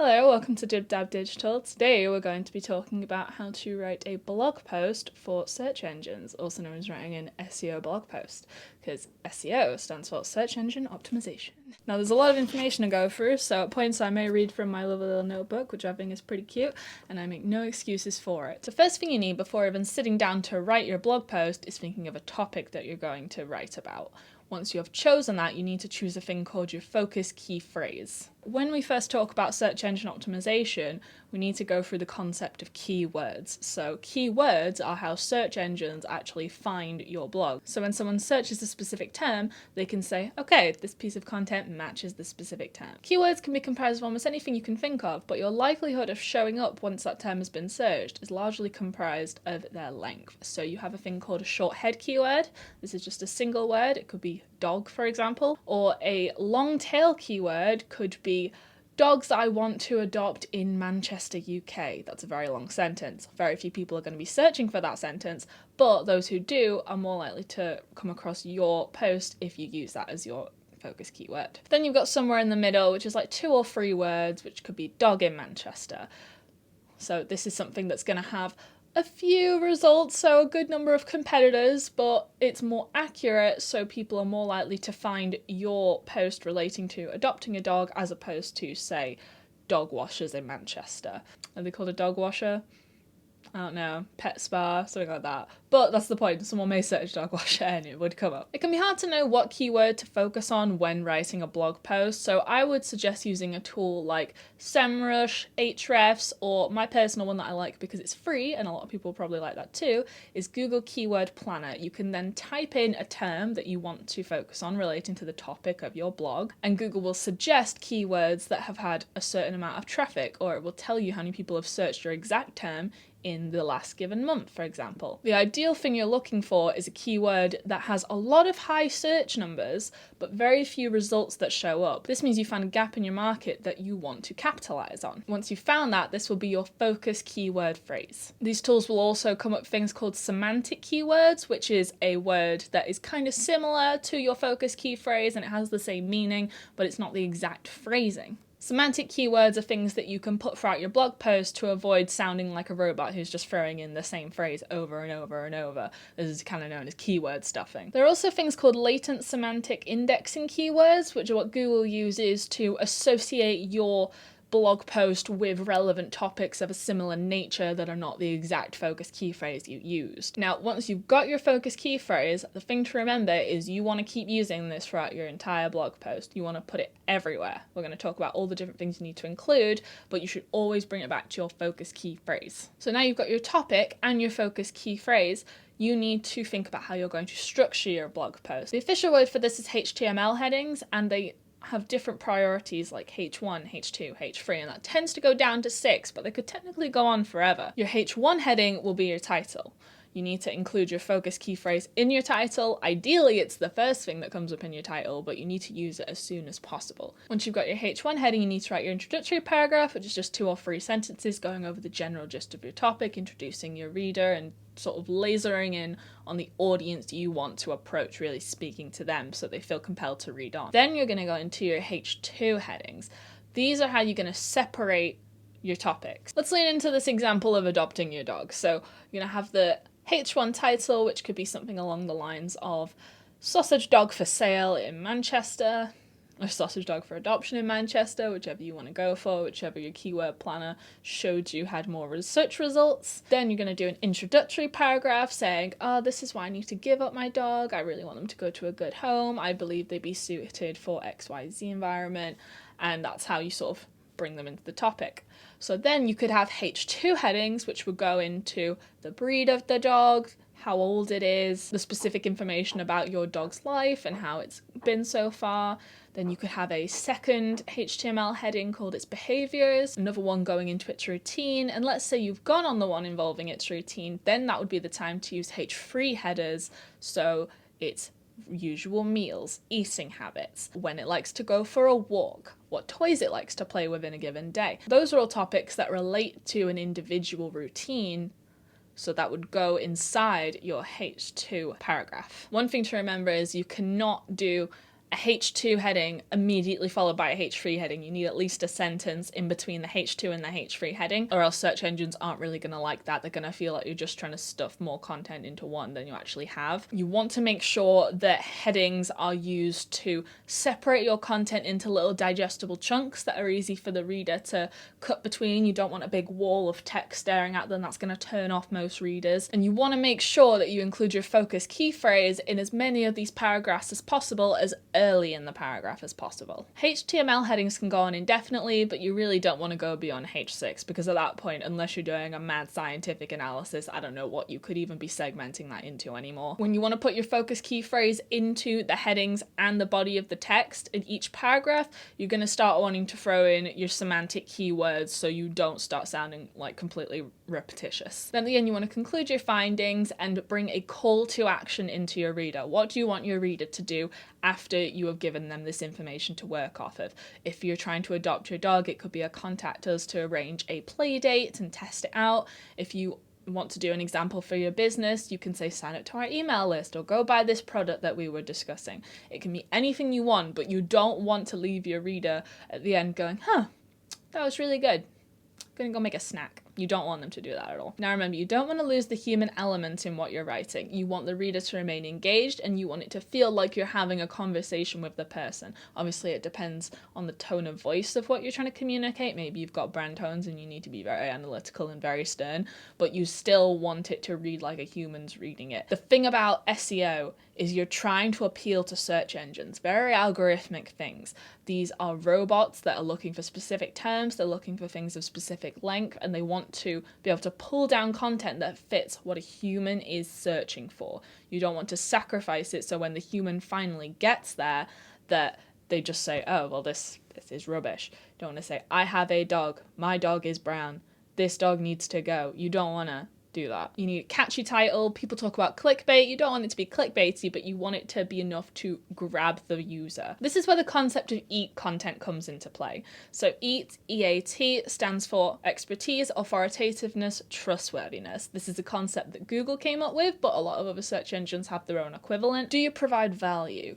Hello, welcome to Dib Dab Digital. Today we're going to be talking about how to write a blog post for search engines, also known as writing an SEO blog post, because SEO stands for Search Engine Optimization. Now there's a lot of information to go through, so at points I may read from my lovely little notebook, which I think is pretty cute, and I make no excuses for it. The first thing you need before even sitting down to write your blog post is thinking of a topic that you're going to write about. Once you have chosen that, you need to choose a thing called your focus key phrase. When we first talk about search engine optimization, we need to go through the concept of keywords. So keywords are how search engines actually find your blog. So when someone searches a specific term, they can say, okay, this piece of content matches this specific term. Keywords can be comprised of almost anything you can think of, but your likelihood of showing up once that term has been searched is largely comprised of their length. So you have a thing called a short head keyword. This is just a single word. It could be dog, for example, or a long tail keyword could be dogs I want to adopt in Manchester, UK. That's a very long sentence. Very few people are going to be searching for that sentence, but those who do are more likely to come across your post if you use that as your focus keyword. Then you've got somewhere in the middle, which is like 2 or 3 words, which could be dog in Manchester. So this is something that's going to have a few results, so a good number of competitors, but it's more accurate, so people are more likely to find your post relating to adopting a dog as opposed to, say, dog washers in Manchester. Are they called a dog washer? I don't know, pet spa, something like that. But that's the point, someone may search dog washer and it would come up. It can be hard to know what keyword to focus on when writing a blog post, so I would suggest using a tool like SEMrush, Ahrefs, or my personal one that I like because it's free, and a lot of people probably like that too, is Google Keyword Planner. You can then type in a term that you want to focus on relating to the topic of your blog, and Google will suggest keywords that have had a certain amount of traffic, or it will tell you how many people have searched your exact term in the last given month, for example. The ideal thing you're looking for is a keyword that has a lot of high search numbers, but very few results that show up. This means you found a gap in your market that you want to capitalize on. Once you've found that, this will be your focus keyword phrase. These tools will also come up with things called semantic keywords, which is a word that is kind of similar to your focus key phrase and it has the same meaning, but it's not the exact phrasing. Semantic keywords are things that you can put throughout your blog post to avoid sounding like a robot who's just throwing in the same phrase over and over and over. This is kind of known as keyword stuffing. There are also things called latent semantic indexing keywords, which are what Google uses to associate your blog post with relevant topics of a similar nature that are not the exact focus key phrase you used. Now, once you've got your focus key phrase, the thing to remember is you want to keep using this throughout your entire blog post. You want to put it everywhere. We're going to talk about all the different things you need to include, but you should always bring it back to your focus key phrase. So now you've got your topic and your focus key phrase, you need to think about how you're going to structure your blog post. The official word for this is HTML headings, and they have different priorities like H1, H2, H3, and that tends to go down to 6, but they could technically go on forever. Your H1 heading will be your title. You need to include your focus key phrase in your title. Ideally, it's the first thing that comes up in your title, but you need to use it as soon as possible. Once you've got your H1 heading, you need to write your introductory paragraph, which is just 2 or 3 sentences going over the general gist of your topic, introducing your reader and sort of lasering in on the audience you want to approach, really speaking to them so they feel compelled to read on. Then you're going to go into your H2 headings. These are how you're going to separate your topics. Let's lean into this example of adopting your dog. So you're going to have the H1 title, which could be something along the lines of sausage dog for sale in Manchester, or sausage dog for adoption in Manchester, whichever you want to go for, whichever your keyword planner showed you had more research results. Then you're going to do an introductory paragraph saying, this is why I need to give up my dog. I really want them to go to a good home. I believe they'd be suited for XYZ environment. And that's how you sort of bring them into the topic. So then you could have H2 headings, which would go into the breed of the dog, how old it is, the specific information about your dog's life and how it's been so far. Then you could have a second HTML heading called its behaviors, another one going into its routine, and let's say you've gone on the one involving its routine, then that would be the time to use H3 headers, so its usual meals, eating habits, when it likes to go for a walk, what toys it likes to play with in a given day. Those are all topics that relate to an individual routine, so that would go inside your H2 paragraph. One thing to remember is you cannot do a H2 heading immediately followed by a H3 heading. You need at least a sentence in between the H2 and the H3 heading, or else search engines aren't really going to like that. They're going to feel like you're just trying to stuff more content into one than you actually have. You want to make sure that headings are used to separate your content into little digestible chunks that are easy for the reader to cut between. You don't want a big wall of text staring at them. That's going to turn off most readers. And you want to make sure that you include your focus key phrase in as many of these paragraphs as possible, as early in the paragraph as possible. HTML headings can go on indefinitely, but you really don't want to go beyond H6, because at that point, unless you're doing a mad scientific analysis, I don't know what you could even be segmenting that into anymore. When you want to put your focus key phrase into the headings and the body of the text in each paragraph, you're going to start wanting to throw in your semantic keywords so you don't start sounding like completely repetitious. Then at the end, you want to conclude your findings and bring a call to action into your reader. What do you want your reader to do after you have given them this information to work off of? If you're trying to adopt your dog, it could be a contact us to arrange a play date and test it out. If you want to do an example for your business, you can say sign up to our email list or go buy this product that we were discussing. It can be anything you want, but you don't want to leave your reader at the end going, that was really good. Gonna go make a snack. You don't want them to do that at all. Now remember, you don't want to lose the human element in what you're writing. You want the reader to remain engaged, and you want it to feel like you're having a conversation with the person. Obviously, it depends on the tone of voice of what you're trying to communicate. Maybe you've got brand tones and you need to be very analytical and very stern, but you still want it to read like a human's reading it. The thing about SEO is you're trying to appeal to search engines, very algorithmic things. These are robots that are looking for specific terms, they're looking for things of specific length, and they want to be able to pull down content that fits what a human is searching for. You don't want to sacrifice it so when the human finally gets there, that they just say, oh, well, this is rubbish. You don't want to say, I have a dog, my dog is brown, this dog needs to go. You don't want to do that. You need a catchy title. People talk about clickbait. You don't want it to be clickbaity, but you want it to be enough to grab the user. This is where the concept of EAT content comes into play. So EAT, E-A-T, stands for expertise, authoritativeness, trustworthiness. This is a concept that Google came up with, but a lot of other search engines have their own equivalent. Do you provide value?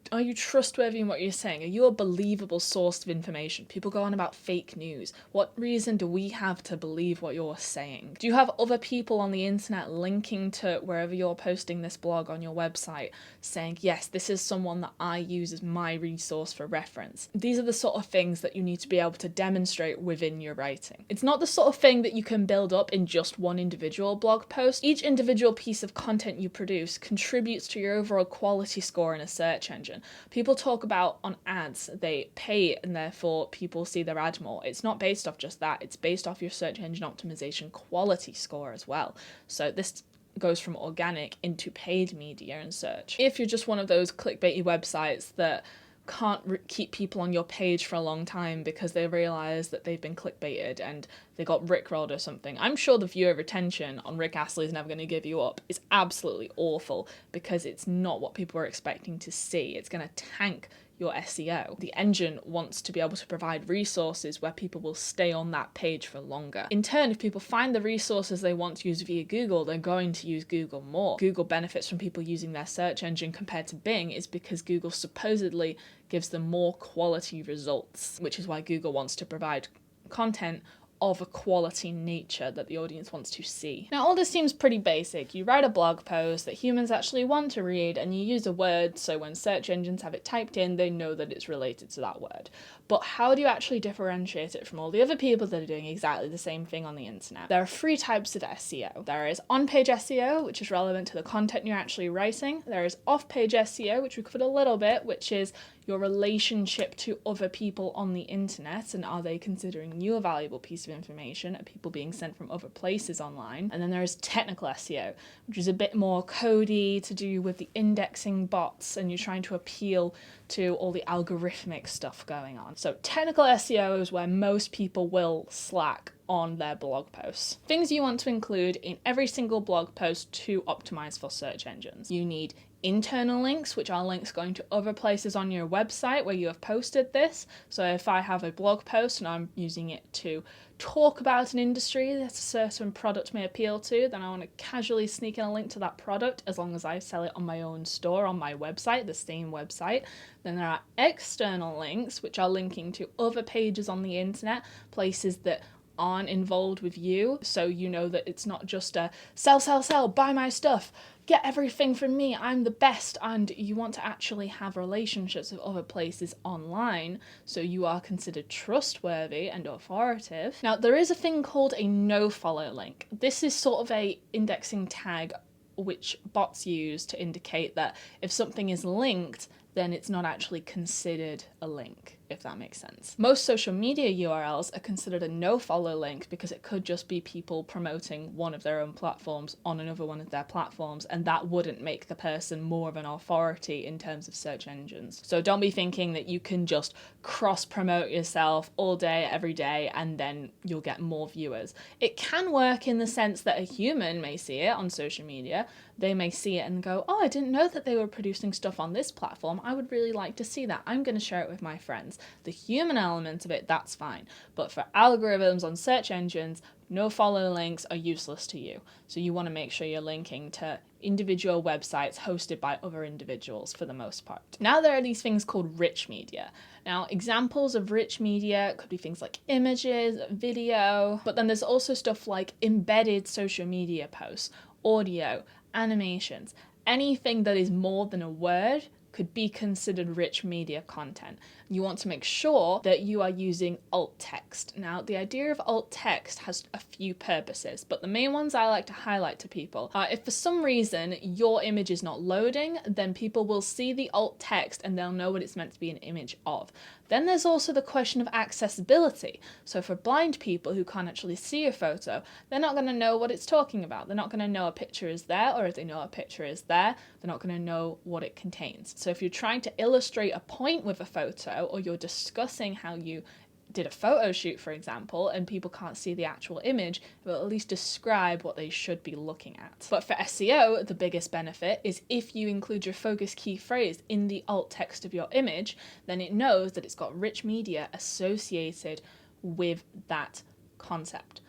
Are you trustworthy in what you're saying? Are you a believable source of information? People go on about fake news. What reason do we have to believe what you're saying? Do you have other people on the internet linking to wherever you're posting this blog on your website saying, yes, this is someone that I use as my resource for reference? These are the sort of things that you need to be able to demonstrate within your writing. It's not the sort of thing that you can build up in just one individual blog post. Each individual piece of content you produce contributes to your overall quality score in a search engine. People talk about on ads, they pay and therefore people see their ad more. It's not based off just that, it's based off your search engine optimization quality score as well. So this goes from organic into paid media and search. If you're just one of those clickbaity websites that can't keep people on your page for a long time because they realize that they've been clickbaited and they got rickrolled or something, I'm sure the viewer retention on Rick Astley is never going to give you up is absolutely awful, because it's not what people are expecting to see. It's going to tank your SEO. The engine wants to be able to provide resources where people will stay on that page for longer. In turn, if people find the resources they want to use via Google, they're going to use Google more. Google benefits from people using their search engine compared to Bing is because Google supposedly gives them more quality results, which is why Google wants to provide content of a quality nature that the audience wants to see. Now, all this seems pretty basic. You write a blog post that humans actually want to read, and you use a word so when search engines have it typed in, they know that it's related to that word. But how do you actually differentiate it from all the other people that are doing exactly the same thing on the internet? There are three types of SEO. There is on-page SEO, which is relevant to the content you're actually writing. There is off-page SEO, which we covered a little bit, which is your relationship to other people on the internet, and are they considering you a valuable piece of information? Are people being sent from other places online? And then there is technical SEO, which is a bit more codey, to do with the indexing bots, and you're trying to appeal to all the algorithmic stuff going on. So technical SEO is where most people will slack on their blog posts. Things you want to include in every single blog post to optimize for search engines. You need internal links, which are links going to other places on your website where you have posted this. So if I have a blog post and I'm using it to talk about an industry that a certain product may appeal to, then I want to casually sneak in a link to that product as long as I sell it on my own store, on my website, the same website. Then there are external links, which are linking to other pages on the internet, places that aren't involved with you, so you know that it's not just a sell, buy my stuff, get everything from me, I'm the best, and you want to actually have relationships with other places online so you are considered trustworthy and authoritative. Now, there is a thing called a no-follow link. This is sort of a indexing tag which bots use to indicate that if something is linked, then it's not actually considered a link, if that makes sense. Most social media URLs are considered a no-follow link because it could just be people promoting one of their own platforms on another one of their platforms, and that wouldn't make the person more of an authority in terms of search engines. So don't be thinking that you can just cross-promote yourself all day, every day, and then you'll get more viewers. It can work in the sense that a human may see it on social media. They may see it and go, oh, I didn't know that they were producing stuff on this platform. I would really like to see that. I'm going to share it with my friends. The human element of it, that's fine. But for algorithms on search engines, no follow links are useless to you. So you want to make sure you're linking to individual websites hosted by other individuals for the most part. Now there are these things called rich media. Now, examples of rich media could be things like images, video, but then there's also stuff like embedded social media posts, audio, animations. Anything that is more than a word could be considered rich media content. You want to make sure that you are using alt text. Now, the idea of alt text has a few purposes, but the main ones I like to highlight to people are if for some reason your image is not loading, then people will see the alt text and they'll know what it's meant to be an image of. Then there's also the question of accessibility. So for blind people who can't actually see a photo, they're not going to know what it's talking about. They're not going to know a picture is there, or if they know a picture is there, they're not going to know what it contains. So if you're trying to illustrate a point with a photo, or you're discussing how you did a photo shoot, for example, and people can't see the actual image, it will at least describe what they should be looking at. But for SEO, the biggest benefit is if you include your focus key phrase in the alt text of your image, then it knows that it's got rich media associated with that concept.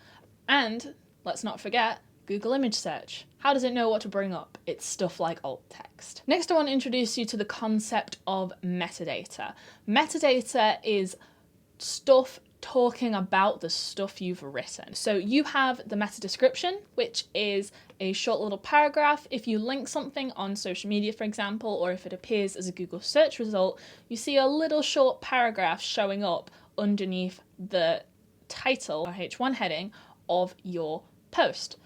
And let's not forget, Google image search. How does it know what to bring up? It's stuff like alt text. Next, I want to introduce you to the concept of metadata. Metadata is stuff talking about the stuff you've written. So you have the meta description, which is a short little paragraph. If you link something on social media, for example, or if it appears as a Google search result, you see a little short paragraph showing up underneath the title or H1 heading of your post.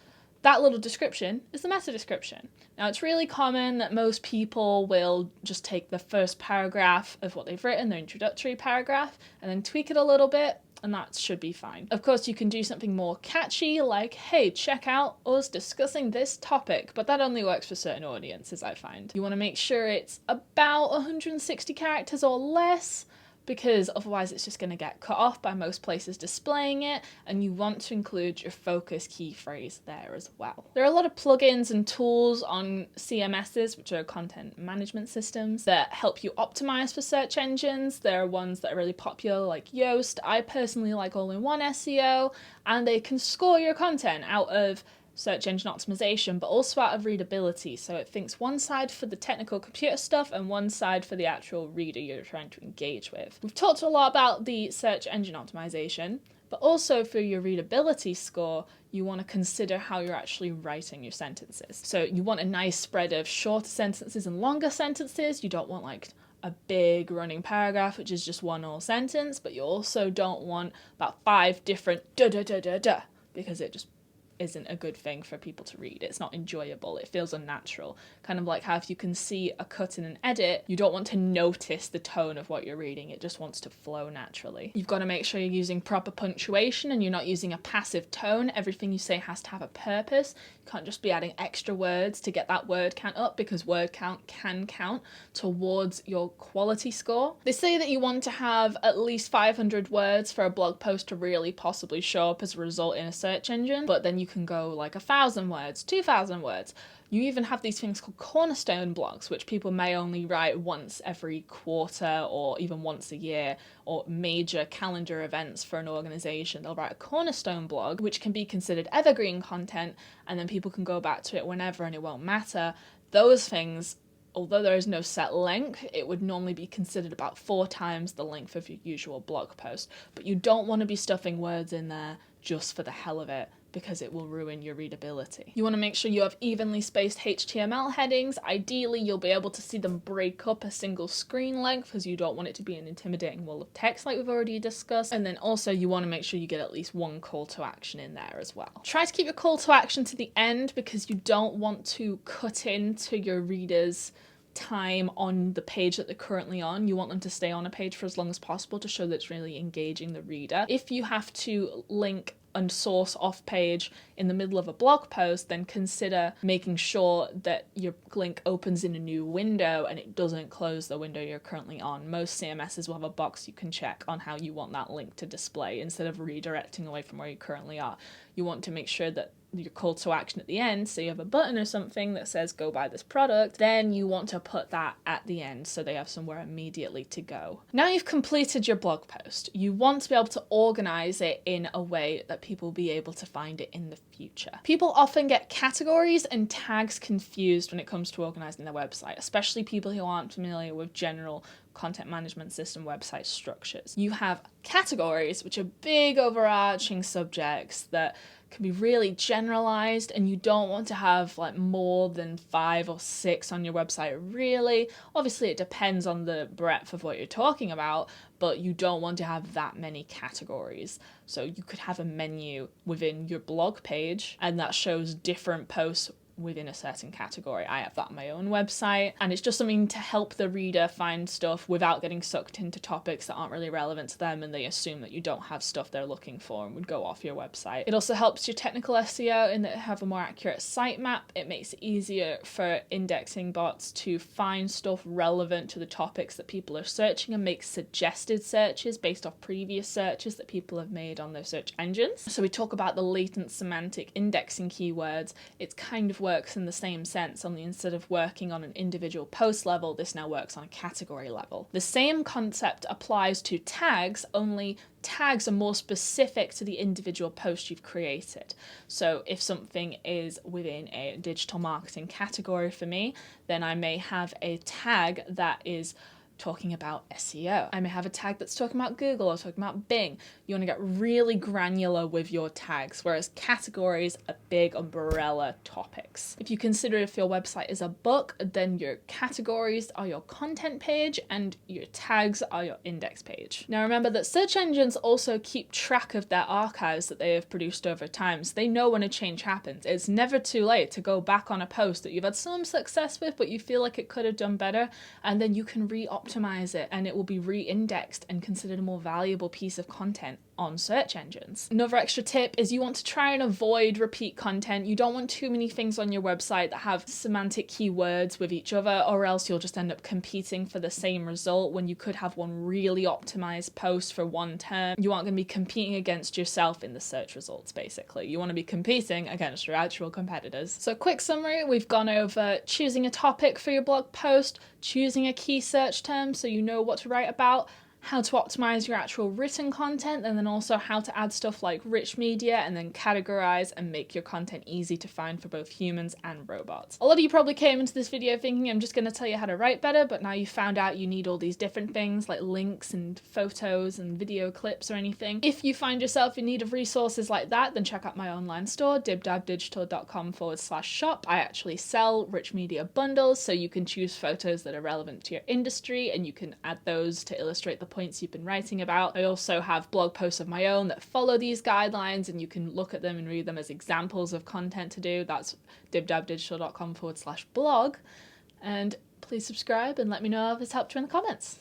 That little description is the meta description. Now, it's really common that most people will just take the first paragraph of what they've written, their introductory paragraph, and then tweak it a little bit, and that should be fine. Of course, you can do something more catchy, like, hey, check out us discussing this topic, but that only works for certain audiences, I find. You want to make sure it's about 160 characters or less, because otherwise it's just going to get cut off by most places displaying it, and you want to include your focus key phrase there as well. There are a lot of plugins and tools on CMSs, which are content management systems, that help you optimize for search engines. There are ones that are really popular like Yoast. I personally like all-in-one SEO, and they can score your content out of search engine optimization, but also out of readability. So it thinks one side for the technical computer stuff and one side for the actual reader you're trying to engage with. We've talked a lot about the search engine optimization, but also for your readability score, you want to consider how you're actually writing your sentences. So you want a nice spread of shorter sentences and longer sentences. You don't want like a big running paragraph, which is just one whole sentence, but you also don't want about 5 different da-da-da-da-da, because it just isn't a good thing for people to read. It's not enjoyable. It feels unnatural. Kind of like how if you can see a cut in an edit, you don't want to notice the tone of what you're reading. It just wants to flow naturally. You've got to make sure you're using proper punctuation and you're not using a passive tone. Everything you say has to have a purpose. You can't just be adding extra words to get that word count up, because word count can count towards your quality score. They say that you want to have at least 500 words for a blog post to really possibly show up as a result in a search engine, but then you can go like 1,000 words, 2,000 words. You even have these things called cornerstone blogs, which people may only write once every quarter or even once a year, or major calendar events for an organization. They'll write a cornerstone blog, which can be considered evergreen content, and then people can go back to it whenever and it won't matter. Those things, although there is no set length, it would normally be considered about 4 times the length of your usual blog post. But you don't want to be stuffing words in there just for the hell of it, because it will ruin your readability. You want to make sure you have evenly spaced HTML headings. Ideally, you'll be able to see them break up a single screen length, because you don't want it to be an intimidating wall of text like we've already discussed. And then also you want to make sure you get at least one call to action in there as well. Try to keep your call to action to the end, because you don't want to cut into your readers' time on the page that they're currently on. You want them to stay on a page for as long as possible to show that it's really engaging the reader. If you have to link and source off page in the middle of a blog post, then consider making sure that your link opens in a new window and it doesn't close the window you're currently on. Most CMSs will have a box you can check on how you want that link to display instead of redirecting away from where you currently are. You want to make sure that your call to action at the end, so you have a button or something that says go buy this product, then you want to put that at the end so they have somewhere immediately to go. Now you've completed your blog post, you want to be able to organize it in a way that people will be able to find it in the future. People often get categories and tags confused when it comes to organizing their website, especially people who aren't familiar with general content management system website structures. You have categories, which are big overarching subjects that can be really generalized, and you don't want to have like more than 5 or 6 on your website really. Obviously it depends on the breadth of what you're talking about, but you don't want to have that many categories. So you could have a menu within your blog page and that shows different posts within a certain category. I have that on my own website, and it's just something to help the reader find stuff without getting sucked into topics that aren't really relevant to them, and they assume that you don't have stuff they're looking for and would go off your website. It also helps your technical SEO in that it have a more accurate sitemap. It makes it easier for indexing bots to find stuff relevant to the topics that people are searching and make suggested searches based off previous searches that people have made on those search engines. So we talk about the latent semantic indexing keywords. It's kind of works in the same sense, only instead of working on an individual post level, this now works on a category level. The same concept applies to tags, only tags are more specific to the individual post you've created. So if something is within a digital marketing category for me, then I may have a tag that is talking about SEO. I may have a tag that's talking about Google or talking about Bing. You want to get really granular with your tags, whereas categories are big umbrella topics. If you consider if your website is a book, then your categories are your content page and your tags are your index page. Now remember that search engines also keep track of their archives that they have produced over time, so they know when a change happens. It's never too late to go back on a post that you've had some success with but you feel like it could have done better, and then you can optimize it and it will be re-indexed and considered a more valuable piece of content on search engines. Another extra tip is you want to try and avoid repeat content. You don't want too many things on your website that have semantic keywords with each other, or else you'll just end up competing for the same result when you could have one really optimized post for one term. You aren't going to be competing against yourself in the search results, basically. You want to be competing against your actual competitors. So quick summary, we've gone over choosing a topic for your blog post, choosing a key search term so you know what to write about, how to optimize your actual written content, and then also how to add stuff like rich media and then categorize and make your content easy to find for both humans and robots. A lot of you probably came into this video thinking I'm just going to tell you how to write better, but now you found out you need all these different things like links and photos and video clips or anything. If you find yourself in need of resources like that, then check out my online store, dibdabdigital.com/shop. I actually sell rich media bundles, so you can choose photos that are relevant to your industry and you can add those to illustrate the points you've been writing about. I also have blog posts of my own that follow these guidelines, and you can look at them and read them as examples of content to do. That's dibdabdigital.com/blog. And please subscribe and let me know if it's helped you in the comments.